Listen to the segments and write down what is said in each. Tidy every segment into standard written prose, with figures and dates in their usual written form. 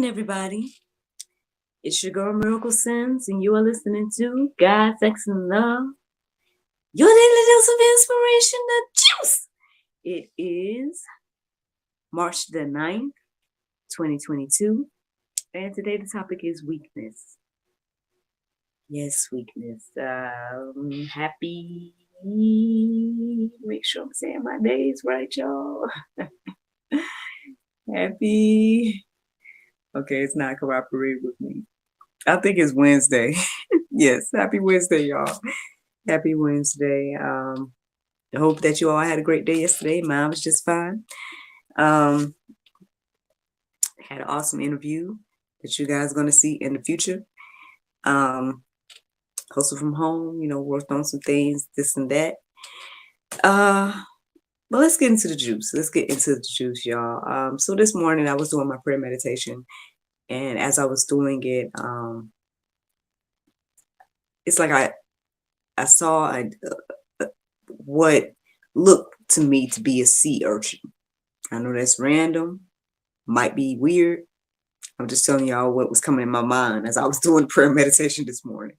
morning, everybody. It's your girl Miracle Sims, and you are listening to God, Sex, and Love. Your daily dose of inspiration, the juice. It is March the 9th, 2022, and today the topic is weakness. Yes, weakness. Happy. Make sure I'm saying my days right, y'all. Happy. Okay, it's not cooperating with me. I think it's Wednesday. Yes, happy Wednesday, y'all. Happy Wednesday. I hope that you all had a great day yesterday. Mine was just fine. Had an awesome interview that you guys are going to see in the future. Hustled from home, worked on some things, this and that. But let's get into the juice. Let's get into the juice, y'all. So this morning I was doing my prayer meditation, and as I was doing it, it's like I saw what looked to me to be a sea urchin. I know that's random, might be weird. I'm just telling y'all what was coming in my mind as I was doing prayer meditation this morning.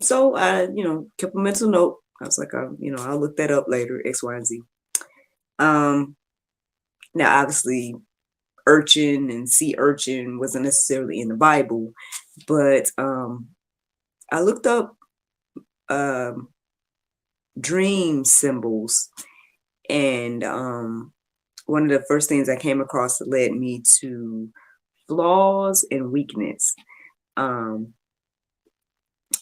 So I, kept a mental note. I was like, I'll look that up later, X, Y, and Z. Now, obviously, urchin and sea urchin wasn't necessarily in the Bible, but I looked up dream symbols, and one of the first things I came across that led me to flaws and weakness.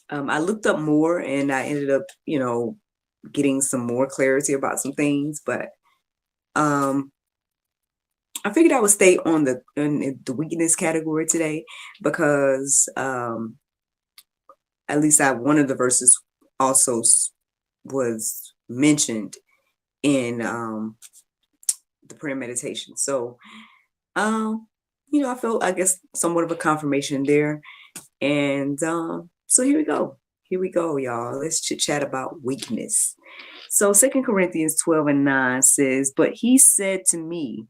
I looked up more, and I ended up, getting some more clarity about some things, but I figured I would stay on in the weakness category today because at least one of the verses also was mentioned in the prayer meditation. So, I felt, I guess, somewhat of a confirmation there. And so here we go. Here we go, y'all. Let's chit chat about weakness. So 2 Corinthians 12:9 says, "But he said to me,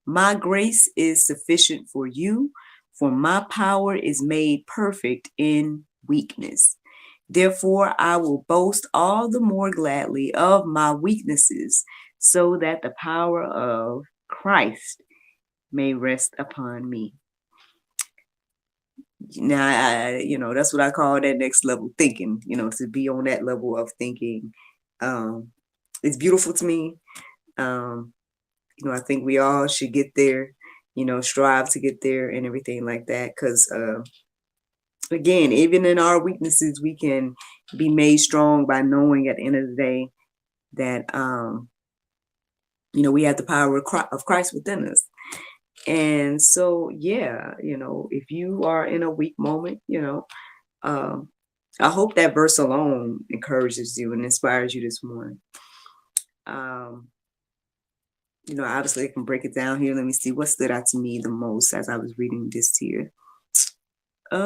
my grace is sufficient for you, for my power is made perfect in weakness. Therefore, I will boast all the more gladly of my weaknesses, so that the power of Christ may rest upon me." Now, that's what I call that next level thinking, to be on that level of thinking. It's beautiful to me. I think we all should get there, strive to get there and everything like that. Because, again, even in our weaknesses, we can be made strong by knowing at the end of the day that, we have the power of Christ within us. And so, yeah, if you are in a weak moment, I hope that verse alone encourages you and inspires you this morning. Obviously I can break it down here. Let me see what stood out to me the most as I was reading this here. I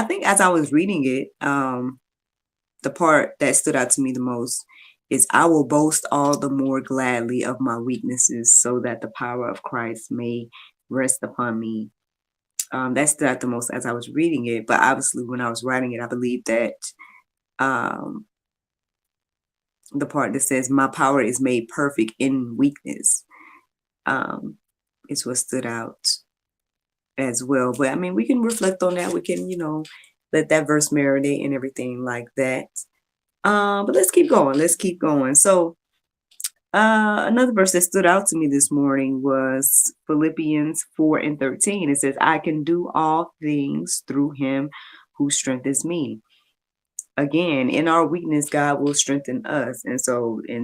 think as I was reading it, the part that stood out to me the most is, "I will boast all the more gladly of my weaknesses, so that the power of Christ may rest upon me." That stood out the most as I was reading it. But obviously when I was writing it, I believe that the part that says, "My power is made perfect in weakness," is what stood out as well. But I mean, we can reflect on that. We can, let that verse marinate and everything like that. But let's keep going. Let's keep going. So another verse that stood out to me this morning was Philippians 4:13. It says, "I can do all things through him who strengthens me." Again, in our weakness, God will strengthen us. And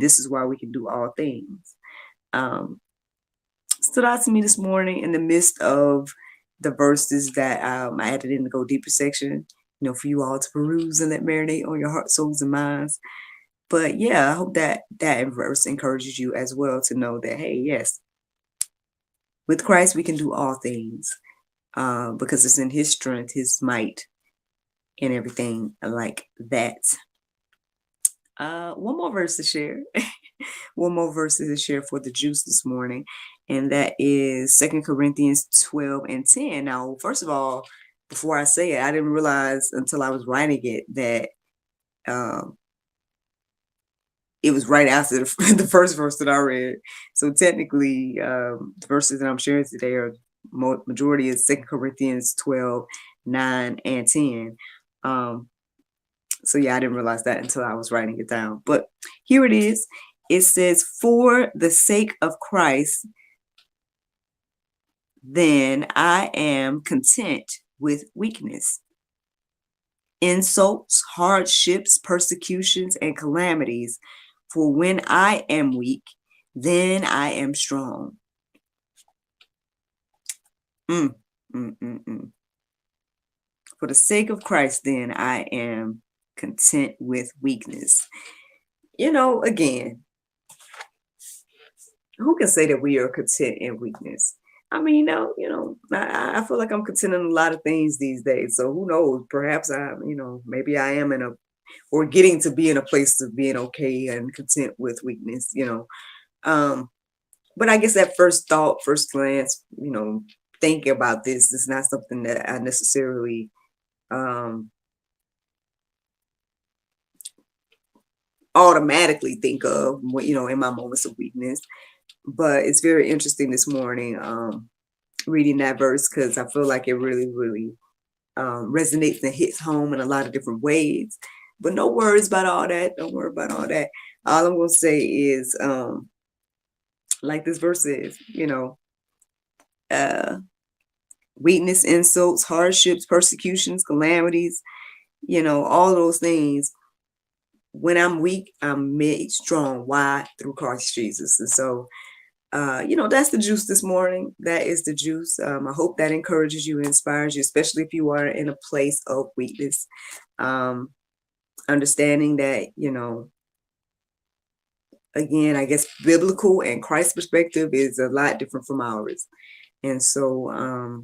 this is why we can do all things. Stood out to me this morning in the midst of the verses that I added in the Go Deeper section, for you all to peruse and let marinate on your heart, souls, and minds. But yeah, I hope that verse encourages you as well to know that, hey, yes, with Christ, we can do all things because it's in his strength, his might, and everything like that. One more verse to share. One more verse to share for the juice this morning, and that is 2 Corinthians 12 and 10. Now, first of all, before I say it, I didn't realize until I was writing it that um, it was right after the first verse that I read. So technically, the verses that I'm sharing today are majority is 2 Corinthians 12, 9, and 10. So yeah, I didn't realize that until I was writing it down. But here it is. It says, "For the sake of Christ, then I am content with weakness, insults, hardships, persecutions, and calamities. For when I am weak, then I am strong." Mm, mm, mm, mm. For the sake of Christ, then I am content with weakness. Again, who can say that we are content in weakness? I mean, I feel like I'm content in a lot of things these days. So who knows? Perhaps maybe I am or getting to be in a place of being okay and content with weakness. Um, but I guess that first thought, first glance, thinking about this is not something that I necessarily automatically think of, in my moments of weakness. But it's very interesting this morning reading that verse, because I feel like it really, really resonates and hits home in a lot of different ways. But no worries about all that. Don't worry about all that. All I'm going to say is, like this verse is, weakness, insults, hardships, persecutions, calamities, all those things. When I'm weak, I'm made strong. Why? Through Christ Jesus. And so, that's the juice this morning. That is the juice. I hope that encourages you, inspires you, especially if you are in a place of weakness. Understanding that, again, I guess biblical and Christ's perspective is a lot different from ours. And so,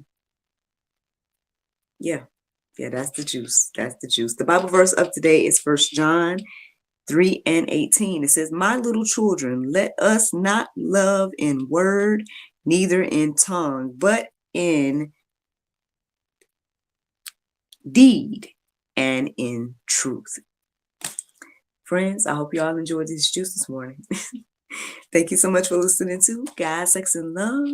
yeah, that's the juice. That's the juice. The Bible verse of today is 1 John 3 and 18. It says, "My little children, let us not love in word, neither in tongue, but in deed and in truth." Friends, I hope you all enjoyed this juice this morning. Thank you so much for listening to God, Sex, and Love,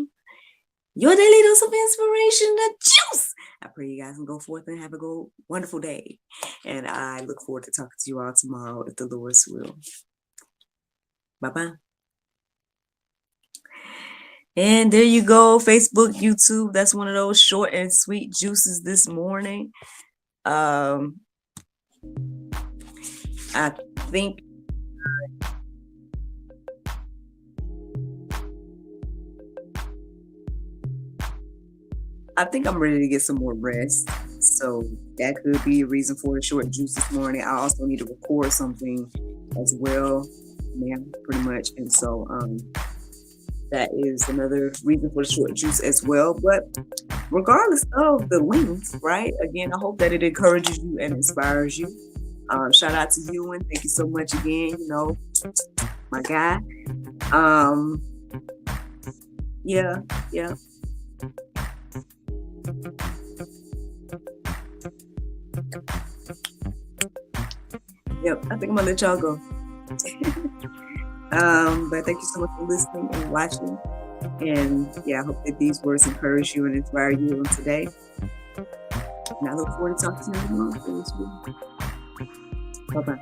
your daily dose of inspiration, the juice. I pray you guys can go forth and have a wonderful day. And I look forward to talking to you all tomorrow if the Lord's will. Bye-bye. And there you go, Facebook, YouTube. That's one of those short and sweet juices this morning. I think I'm ready to get some more rest. So that could be a reason for the short juice this morning. I also need to record something as well, pretty much. And so that is another reason for the short juice as well. But regardless of the length, right? Again, I hope that it encourages you and inspires you. Shout out to you, and thank you so much again. My guy. Yeah. Yep, I think I'm gonna let y'all go. But thank you so much for listening and watching. And I hope that these words encourage you and inspire you on today. And I look forward to talking to you tomorrow. Bye-bye.